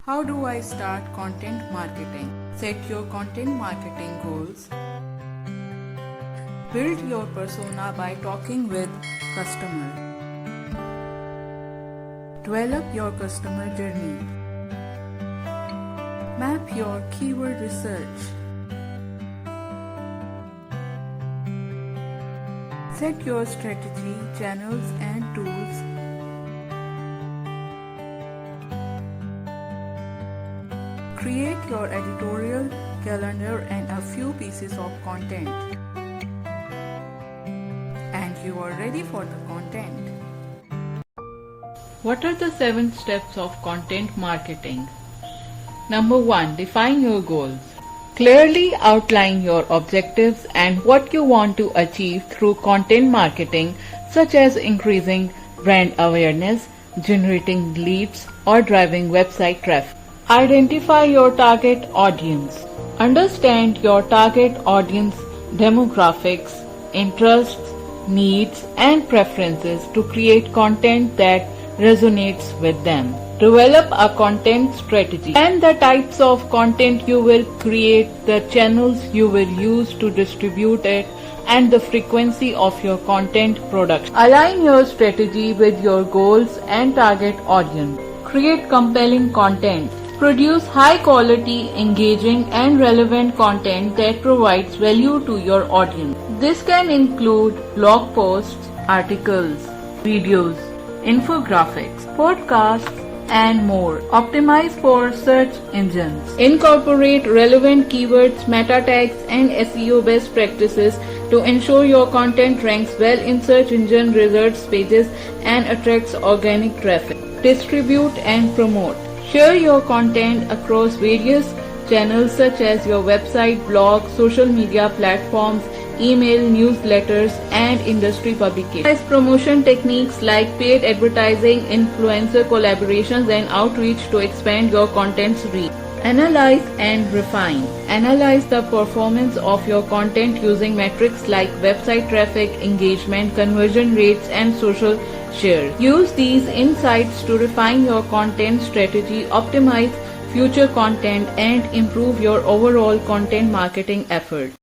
How do I start content marketing? Set your content marketing goals. Build your persona by talking with customer. Develop your customer journey. Map your keyword research. Set your strategy, channels and tools. Create your editorial, calendar and a few pieces of content. And you are ready for the content. What are the 7 steps of content marketing? Number 1. Define your goals. Clearly outline your objectives and what you want to achieve through content marketing, such as increasing brand awareness, generating leads, or driving website traffic. Identify your target audience. Understand your target audience demographics, interests, needs, and preferences to create content that resonates with them. Develop a content strategy. Plan the types of content you will create, the channels you will use to distribute it, and the frequency of your content production. Align your strategy with your goals and target audience. Create compelling content. Produce high quality, engaging and relevant content that provides value to your audience. This can include blog posts, articles, videos, infographics, podcasts, and more. Optimize for search engines. Incorporate relevant keywords, meta tags, and SEO best practices to ensure your content ranks well in search engine results pages and attracts organic traffic. Distribute and promote. Share your content across various channels such as your website, blog, social media platforms, email, newsletters, and industry publications. Utilize promotion techniques like paid advertising, influencer collaborations, and outreach to expand your content's reach. Analyze and refine. Analyze the performance of your content using metrics like website traffic, engagement, conversion rates, and social share. Use these insights to refine your content strategy, optimize future content, and improve your overall content marketing effort.